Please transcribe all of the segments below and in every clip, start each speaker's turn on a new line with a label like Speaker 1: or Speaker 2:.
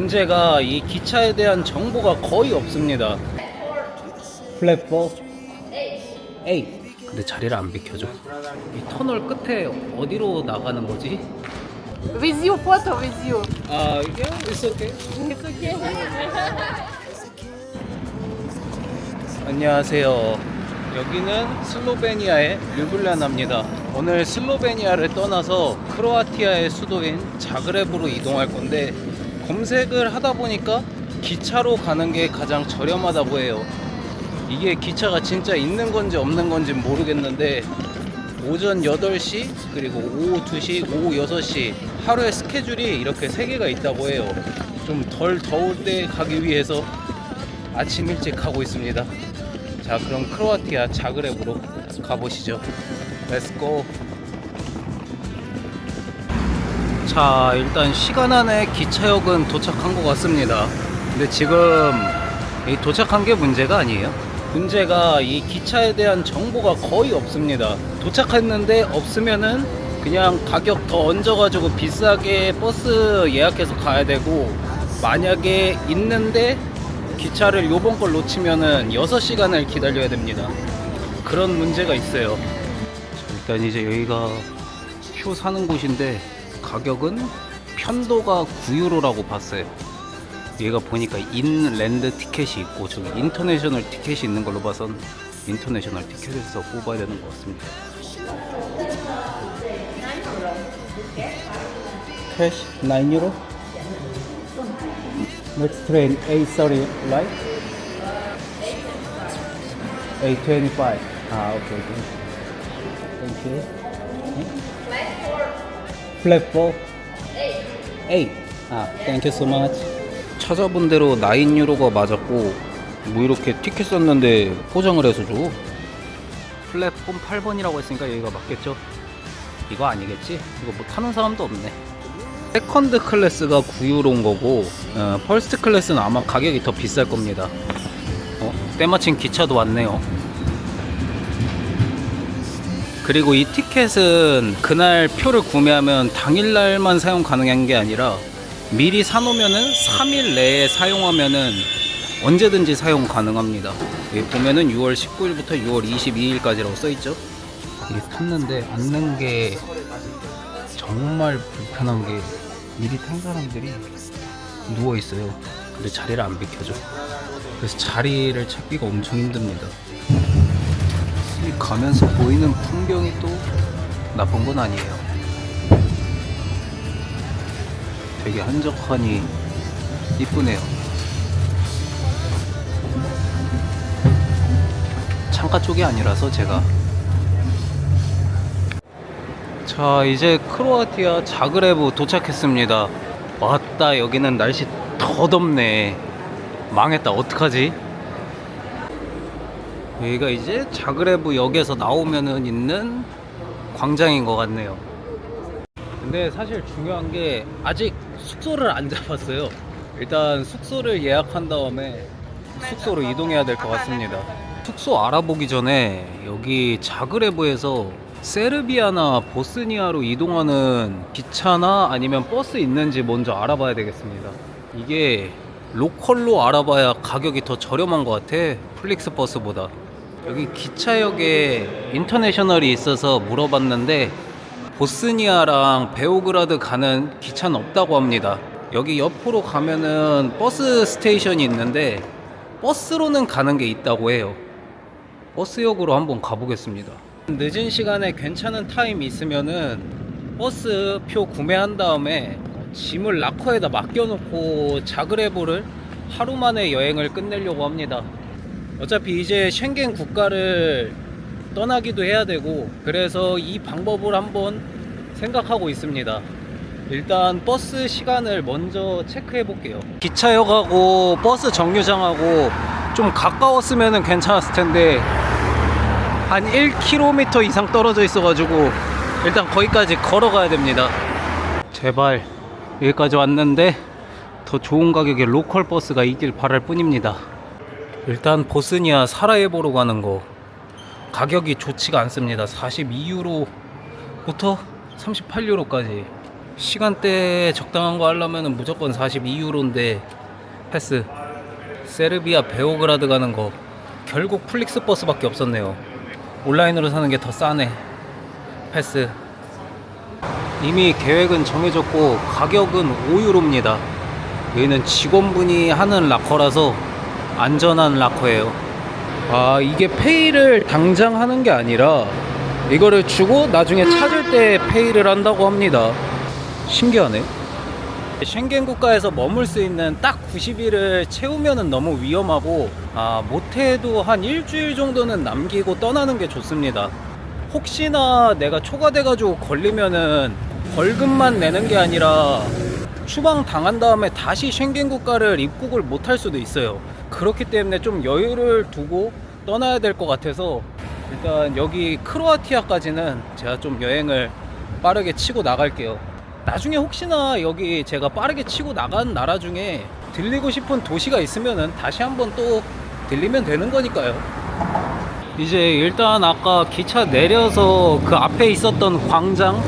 Speaker 1: 문제가 이 기차에 대한 정보가 거의 없습니다. 플랫폼 A. 근데 자리를 안 비켜줘. 이 터널 끝에 어디로 나가는 거지?
Speaker 2: With you, photo with you.
Speaker 1: 아, 이게 it's okay.
Speaker 2: It's okay.
Speaker 1: 안녕하세요. 여기는 슬로베니아의 르블라나입니다. 오늘 슬로베니아를 떠나서 크로아티아의 수도인 자그레브로 이동할 건데, 검색을 하다 보니까 기차로 가는 게 가장 저렴하다고 해요. 이게 기차가 진짜 있는 건지 없는 건지 모르겠는데, 오전 8시 그리고 오후 2시 오후 6시 하루에 스케줄이 이렇게 3개가 있다고 해요. 좀 덜 더울 때 가기 위해서 아침 일찍 가고 있습니다. 자, 그럼 크로아티아 자그레브로 가보시죠. 렛츠고. 자, 일단 시간 안에 기차역은 도착한 것 같습니다. 근데 지금 이 도착한 게 문제가 아니에요. 문제가 이 기차에 대한 정보가 거의 없습니다. 도착했는데 없으면은 그냥 가격 더 얹어가지고 비싸게 버스 예약해서 가야 되고, 만약에 있는데 기차를 요번 걸 놓치면은 6시간을 기다려야 됩니다. 그런 문제가 있어요. 일단 이제 여기가 표 사는 곳인데, 가격은 편도가 9유로라고 봤어요. 얘가 보니까 인랜드 티켓이 있고 저기 인터내셔널 티켓이 있는 걸로 봐선 인터내셔널 티켓에서 뽑아야 되는 것 같습니다. Cash 9유로? Next train A30 right? A25. 아, 오케이. Thank you. 플랫폼 A. 아, thank you so much. 찾아본 대로 9유로가 맞았고, 뭐 이렇게 티켓 썼는데 포장을 해서 줘. 플랫폼 8번이라고 했으니까 여기가 맞겠죠? 이거 아니겠지? 이거 뭐 타는 사람도 없네. 세컨드 클래스가 9유로인 거고, 퍼스트 클래스는 아마 가격이 더 비쌀 겁니다. 때마침 기차도 왔네요. 그리고 이 티켓은 그날 표를 구매하면 당일날만 사용 가능한 게 아니라, 미리 사놓으면은 3일 내에 사용하면은 언제든지 사용 가능합니다. 여기 보면은 6월 19일부터 6월 22일까지라고 써있죠. 이게 탔는데 앉는 게 정말 불편한 게, 미리 탄 사람들이 누워있어요. 근데 자리를 안 비켜줘. 그래서 자리를 찾기가 엄청 힘듭니다. 이 가면서 보이는 풍경이 또 나쁜 건 아니에요. 되게 한적하니 이쁘네요. 창가 쪽이 아니라서 제가. 자, 이제 크로아티아 자그레브 도착했습니다. 왔다, 여기는 날씨 더 덥네. 망했다, 어떡하지? 여기가 이제 자그레브 역에서 나오면은 있는 광장인 것 같네요. 근데 사실 중요한 게 아직 숙소를 안 잡았어요. 일단 숙소를 예약한 다음에 숙소로 이동해야 될 것 같습니다. 숙소 알아보기 전에 여기 자그레브에서 세르비아나 보스니아로 이동하는 기차나 아니면 버스 있는지 먼저 알아봐야 되겠습니다. 이게 로컬로 알아봐야 가격이 더 저렴한 것 같아, 플릭스 버스보다. 여기 기차역에 인터내셔널이 있어서 물어봤는데, 보스니아랑 베오그라드 가는 기차는 없다고 합니다. 여기 옆으로 가면은 버스 스테이션이 있는데, 버스로는 가는 게 있다고 해요. 버스역으로 한번 가보겠습니다. 늦은 시간에 괜찮은 타임이 있으면은 버스 표 구매한 다음에 짐을 락커에다 맡겨놓고 자그레브를 하루 만에 여행을 끝내려고 합니다. 어차피 이제 쉥겐 국가를 떠나기도 해야 되고, 그래서 이 방법을 한번 생각하고 있습니다. 일단 버스 시간을 먼저 체크해 볼게요. 기차역하고 버스 정류장하고 좀 가까웠으면 괜찮았을 텐데, 한 1km 이상 떨어져 있어가지고 일단 거기까지 걸어가야 됩니다. 제발 여기까지 왔는데 더 좋은 가격의 로컬 버스가 있길 바랄 뿐입니다. 일단 보스니아 사라예보로 가는 거 가격이 좋지가 않습니다. 42유로부터 38유로까지 시간대 적당한 거 하려면 무조건 42유로인데 패스. 세르비아 베오그라드 가는 거 결국 플릭스 버스밖에 없었네요. 온라인으로 사는 게 더 싸네. 패스. 이미 계획은 정해졌고 가격은 5유로입니다. 여기는 직원분이 하는 락커라서 안전한 락커예요. 아, 이게 페이를 당장 하는 게 아니라 이거를 주고 나중에 찾을 때 페이를 한다고 합니다. 신기하네. 쉥겐 국가에서 머물 수 있는 딱 90일을 채우면은 너무 위험하고, 못해도 한 일주일 정도는 남기고 떠나는 게 좋습니다. 혹시나 내가 초과돼가지고 걸리면은 벌금만 내는 게 아니라 추방 당한 다음에 다시 쉥겐 국가를 입국을 못할 수도 있어요. 그렇기 때문에 좀 여유를 두고 떠나야 될 것 같아서 일단 여기 크로아티아까지는 제가 좀 여행을 빠르게 치고 나갈게요. 나중에 혹시나 여기 제가 빠르게 치고 나간 나라 중에 들리고 싶은 도시가 있으면은 다시 한번 또 들리면 되는 거니까요. 이제 일단 아까 기차 내려서 그 앞에 있었던 광장,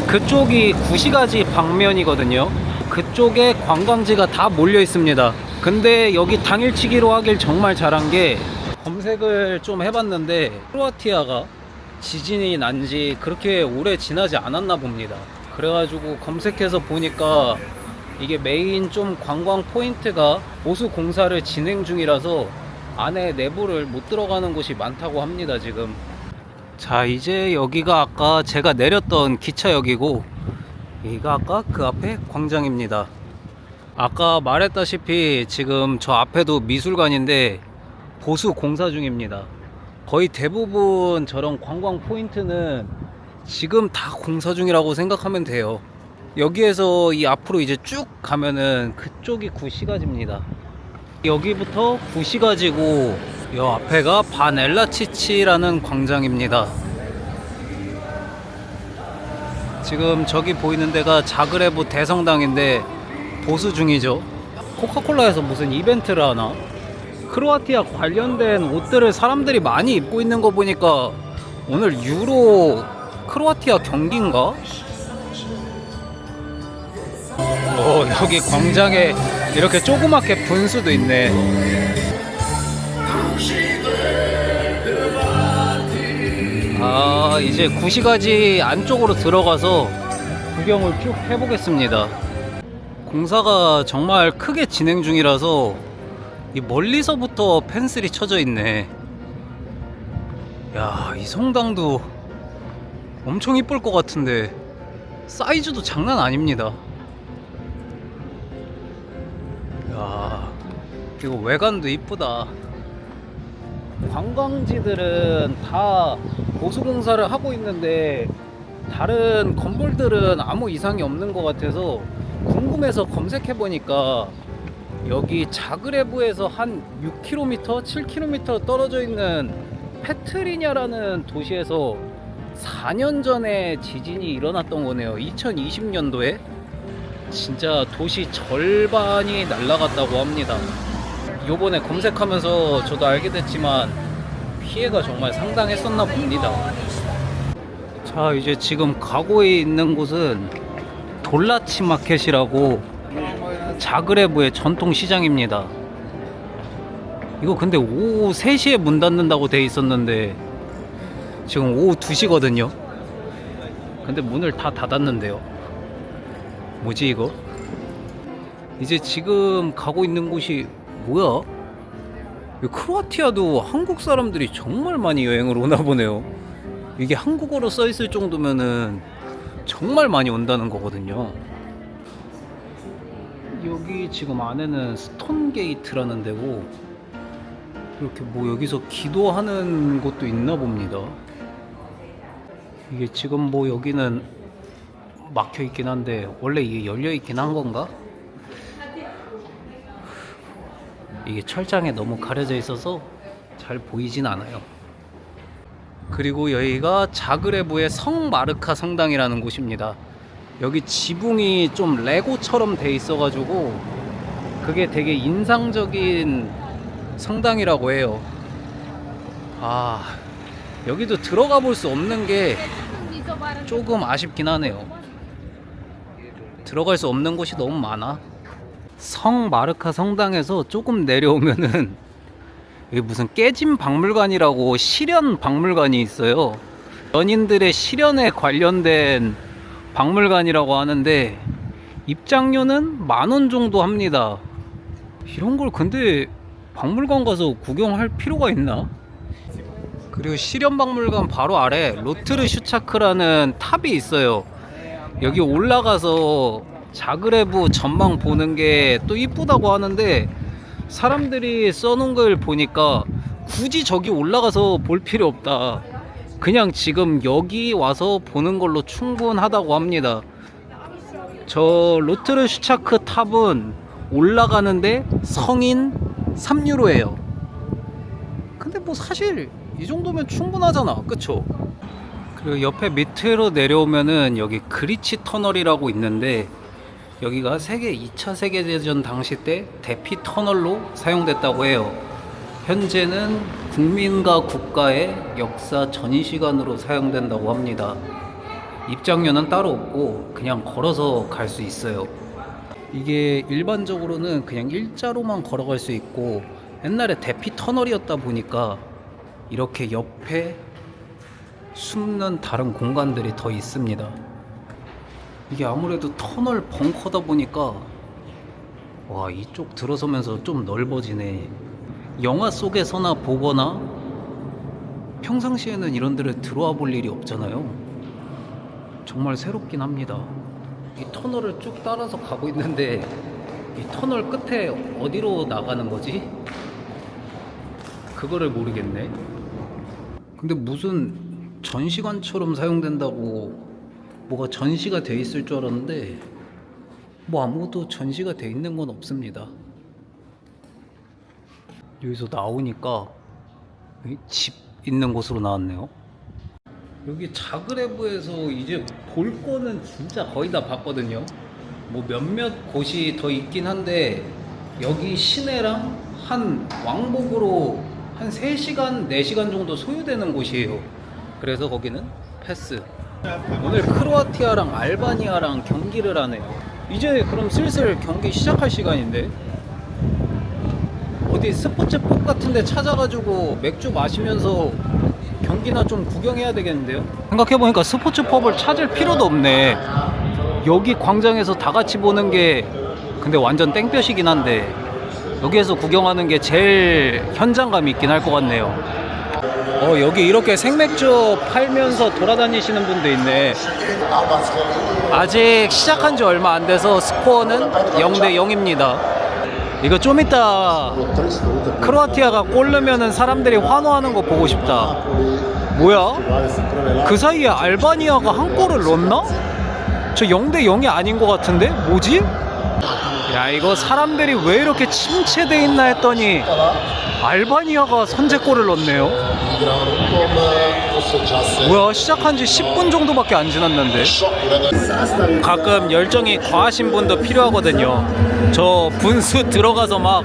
Speaker 1: 그쪽이 구시가지 방면이거든요. 그쪽에 관광지가 다 몰려 있습니다. 근데 여기 당일치기로 하길 정말 잘한 게, 검색을 좀 해봤는데 크로아티아가 지진이 난 지 그렇게 오래 지나지 않았나 봅니다. 그래가지고 검색해서 보니까 이게 메인 좀 관광 포인트가 보수 공사를 진행 중이라서 안에 내부를 못 들어가는 곳이 많다고 합니다. 지금 자, 이제 여기가 아까 제가 내렸던 기차역이고, 여기가 아까 그 앞에 광장입니다. 아까 말했다시피 지금 저 앞에도 미술관인데 보수 공사 중입니다. 거의 대부분 저런 관광 포인트는 지금 다 공사 중이라고 생각하면 돼요. 여기에서 이 앞으로 이제 쭉 가면은 그쪽이 구시가지입니다. 여기부터 구시가지고 요 앞에가 바넬라치치라는 광장입니다. 지금 저기 보이는 데가 자그레브 대성당인데 보수 중이죠. 코카콜라에서 무슨 이벤트를 하나? 크로아티아 관련된 옷들을 사람들이 많이 입고 있는 거 보니까 오늘 유로 크로아티아 경기인가? 여기 광장에 이렇게 조그맣게 분수도 있네. 이제 구시가지 안쪽으로 들어가서 구경을 쭉 해보겠습니다. 공사가 정말 크게 진행 중이라서 이 멀리서부터 펜슬이 쳐져 있네. 야, 이 성당도 엄청 이쁠 것 같은데 사이즈도 장난 아닙니다. 야, 이거 외관도 이쁘다. 관광지들은 다 보수공사를 하고 있는데 다른 건물들은 아무 이상이 없는 것 같아서 궁금해서 검색해보니까 여기 자그레브에서 한 6km, 7km 떨어져 있는 페트리냐라는 도시에서 4년 전에 지진이 일어났던 거네요. 2020년도에 진짜 도시 절반이 날아갔다고 합니다. 요번에 검색하면서 저도 알게 됐지만 피해가 정말 상당했었나 봅니다. 자, 이제 지금 가고 있는 곳은 돌라치 마켓이라고 자그레브의 전통 시장입니다. 이거 근데 오후 3시에 문 닫는다고 돼 있었는데 지금 오후 2시거든요. 근데 문을 다 닫았는데요. 뭐지 이거? 이제 지금 가고 있는 곳이 뭐야? 크로아티아도 한국 사람들이 정말 많이 여행을 오나 보네요. 이게 한국어로 써 있을 정도면은 정말 많이 온다는 거거든요. 여기 지금 안에는 스톤 게이트라는 데고, 이렇게 뭐 여기서 기도하는 곳도 있나 봅니다. 이게 지금 뭐 여기는 막혀 있긴 한데 원래 이게 열려 있긴 한 건가? 이게 철장에 너무 가려져 있어서 잘 보이진 않아요. 그리고 여기가 자그레브의 성마르카 성당이라는 곳입니다. 여기 지붕이 좀 레고처럼 돼 있어가지고 그게 되게 인상적인 성당이라고 해요. 여기도 들어가 볼 수 없는 게 조금 아쉽긴 하네요. 들어갈 수 없는 곳이 너무 많아. 성 마르카 성당에서 조금 내려오면은 여기 무슨 깨진 박물관이라고 실현 박물관이 있어요. 연인들의 실현에 관련된 박물관이라고 하는데 입장료는 10,000원 정도 합니다. 이런 걸 근데 박물관 가서 구경할 필요가 있나? 그리고 실현 박물관 바로 아래 로트르 슈차크라는 탑이 있어요. 여기 올라가서 자그레브 전망 보는 게 또 이쁘다고 하는데 사람들이 써놓은 걸 보니까 굳이 저기 올라가서 볼 필요 없다. 그냥 지금 여기 와서 보는 걸로 충분하다고 합니다. 저 로트르 슈차크 탑은 올라가는데 성인 3유로예요. 근데 뭐 사실 이 정도면 충분하잖아, 그쵸? 그리고 옆에 밑으로 내려오면은 여기 그리치 터널이라고 있는데 여기가 2차 세계대전 당시 때 대피 터널로 사용됐다고 해요. 현재는 국민과 국가의 역사 전시관으로 사용된다고 합니다. 입장료는 따로 없고 그냥 걸어서 갈 수 있어요. 이게 일반적으로는 그냥 일자로만 걸어갈 수 있고 옛날에 대피 터널이었다 보니까 이렇게 옆에 숨는 다른 공간들이 더 있습니다. 이게 아무래도 터널 벙커다 보니까 와, 이쪽 들어서면서 좀 넓어지네. 영화 속에서나 보거나 평상시에는 이런 데를 들어와 볼 일이 없잖아요. 정말 새롭긴 합니다. 이 터널을 쭉 따라서 가고 있는데 이 터널 끝에 어디로 나가는 거지? 그거를 모르겠네. 근데 무슨 전시관처럼 사용된다고 뭐가 전시가 돼 있을 줄 알았는데 뭐 아무것도 전시가 돼 있는 건 없습니다. 여기서 나오니까 집 있는 곳으로 나왔네요. 여기 자그레브에서 이제 볼 거는 진짜 거의 다 봤거든요. 뭐 몇몇 곳이 더 있긴 한데 여기 시내랑 한 왕복으로 한 3시간, 4시간 정도 소요되는 곳이에요. 그래서 거기는 패스. 오늘 크로아티아랑 알바니아랑 경기를 하네요. 이제 그럼 슬슬 경기 시작할 시간인데 어디 스포츠폭 같은 데 찾아가지고 맥주 마시면서 경기나 좀 구경해야 되겠는데요? 생각해보니까 스포츠펍을 찾을 필요도 없네. 여기 광장에서 다 같이 보는 게 근데 완전 땡볕이긴 한데 여기에서 구경하는 게 제일 현장감이 있긴 할 것 같네요. 여기 이렇게 생맥주 팔면서 돌아다니시는 분도 있네. 아직 시작한 지 얼마 안 돼서 스코어는 0대 0입니다. 이거 좀 이따 크로아티아가 골 넣으면은 사람들이 환호하는 거 보고 싶다. 뭐야? 그 사이에 알바니아가 한 골을 넣었나? 저 0대 0이 아닌 것 같은데? 뭐지? 야, 이거 사람들이 왜 이렇게 침체돼 있나 했더니 알바니아가 선제골을 넣었네요. 뭐야, 시작한 지 10분 정도밖에 안 지났는데. 가끔 열정이 과하신 분도 필요하거든요. 저 분수 들어가서 막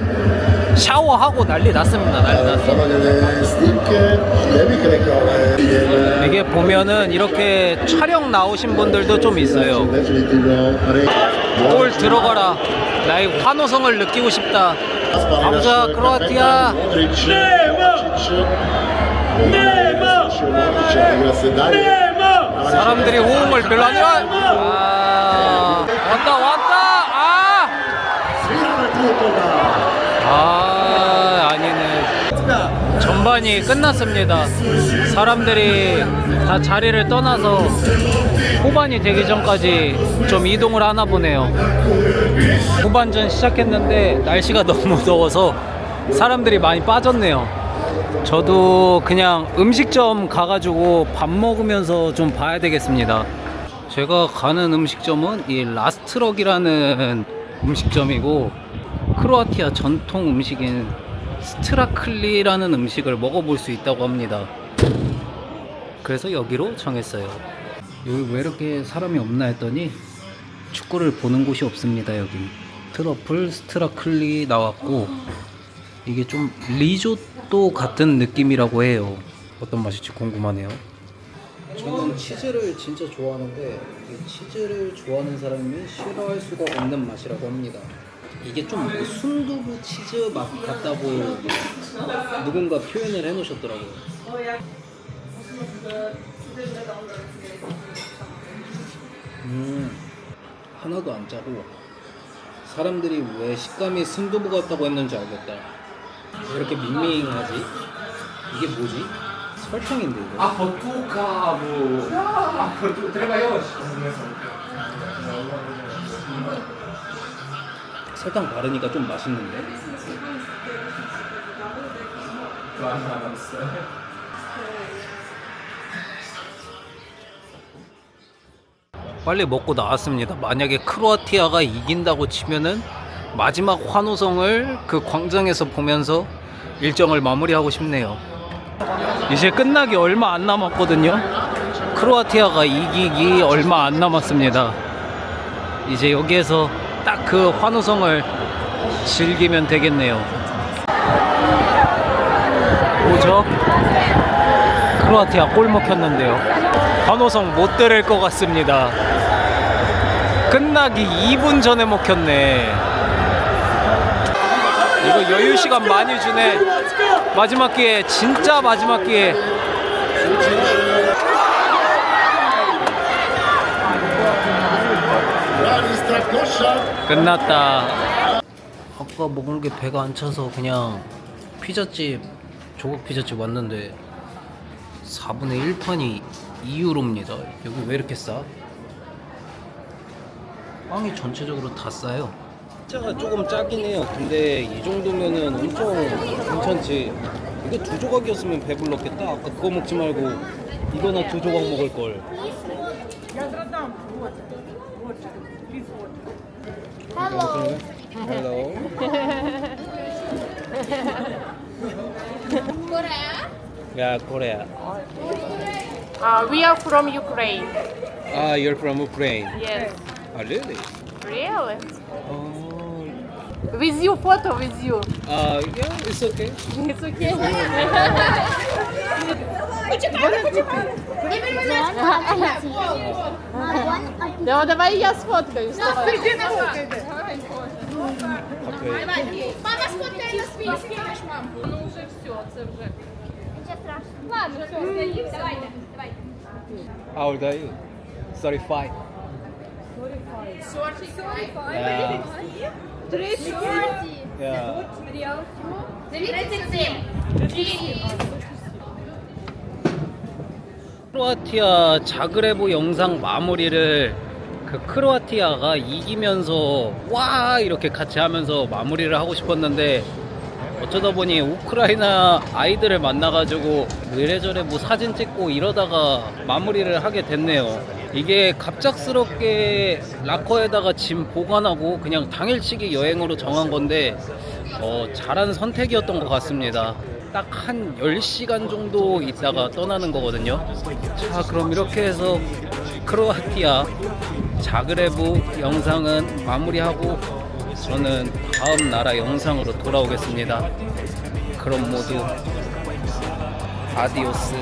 Speaker 1: 샤워하고 난리 났습니다. 난리 났어. 이게 보면은 이렇게 촬영 나오신 분들도 좀 있어요. 골 들어가라, 나의 환호성을 느끼고 싶다. 감사 크로아티아. 사람들이 호응을 별로 안 해요. 왔다. 아니네. 전반이 끝났습니다. 사람들이 다 자리를 떠나서 후반이 되기 전까지 좀 이동을 하나 보네요. 후반전 시작했는데 날씨가 너무 더워서 사람들이 많이 빠졌네요. 저도 그냥 음식점 가가지고 밥 먹으면서 좀 봐야 되겠습니다. 제가 가는 음식점은 이 라스트럭이라는 음식점이고 크로아티아 전통 음식인 스트라클리라는 음식을 먹어볼 수 있다고 합니다. 그래서 여기로 정했어요. 여기 왜 이렇게 사람이 없나 했더니 축구를 보는 곳이 없습니다. 여기 트러플 스트라클리 나왔고 이게 좀 리조또 같은 느낌이라고 해요. 어떤 맛일지 궁금하네요. 저는 치즈를 진짜 좋아하는데 이 치즈를 좋아하는 사람이 싫어할 수가 없는 맛이라고 합니다. 이게 좀뭐 순두부 치즈 맛 같다고 누군가 표현을 해놓으셨더라고요. 하나도 안 짜고 사람들이 왜 식감이 순두부 같다고 했는지 알겠다. 왜 이렇게 밍밍하지? 이게 뭐지? 설탕인데 이거?
Speaker 3: A potuka, Trebajoši.
Speaker 1: 설탕 바르니까 좀 맛있는데? 빨리 먹고 나왔습니다. 만약에 크로아티아가 이긴다고 치면은 마지막 환호성을 그 광장에서 보면서 일정을 마무리하고 싶네요. 이제 끝나기 얼마 안 남았거든요. 크로아티아가 이기기 얼마 안 남았습니다. 이제 여기에서 딱 그 환호성을 즐기면 되겠네요. 뭐죠? 크로아티아 골 먹혔는데요. 환호성 못 들을 것 같습니다. 끝나기 2분 전에 먹혔네. 이거 여유 시간 많이 주네. 마지막 기회, 진짜 마지막 기회. 끝났다. 아까 먹은 게 배가 안 차서 그냥 피자집, 조각 피자집 왔는데 4분의 1판이 2유로입니다. 여기 왜 이렇게 싸? 빵이 전체적으로 다 싸요. 피자가 조금 짜긴 해요. 근데 이 정도면은 엄청 괜찮지. 이거 2조각이었으면 배불렀겠다. 아까 그거 먹지 말고 이거나 2조각 먹을 걸.
Speaker 2: Hello.
Speaker 1: Hello.
Speaker 2: Korea?
Speaker 1: Yeah, Korea.
Speaker 2: We are from Ukraine.
Speaker 1: Ah, you're from Ukraine.
Speaker 2: Yes.
Speaker 1: Oh, really?
Speaker 2: Really?
Speaker 1: Oh.
Speaker 2: With you, photo with you.
Speaker 1: Yeah, it's okay.
Speaker 2: It's okay. Да, давай я сфоткаюсь.
Speaker 1: Okay.
Speaker 2: Мама, сфоткай на свій, скинеш маму. Ну вже все, це вже. Ладно, все, давайте, давайте.
Speaker 1: How old are you? 35.
Speaker 2: 45.
Speaker 1: Yeah.
Speaker 2: 30.
Speaker 1: Yeah.
Speaker 2: 37.
Speaker 1: 크로아티아 자그레브 영상 마무리를 그 크로아티아가 이기면서 와 이렇게 같이 하면서 마무리를 하고 싶었는데 어쩌다 보니 우크라이나 아이들을 만나가지고 이래저래 뭐 사진 찍고 이러다가 마무리를 하게 됐네요. 이게 갑작스럽게 락커에다가 짐 보관하고 그냥 당일치기 여행으로 정한 건데 잘한 선택이었던 것 같습니다. 딱 한 10시간 정도 있다가 떠나는 거거든요. 자, 그럼 이렇게 해서 크로아티아 자그레브 영상은 마무리하고 저는 다음 나라 영상으로 돌아오겠습니다. 그럼 모두 아디오스.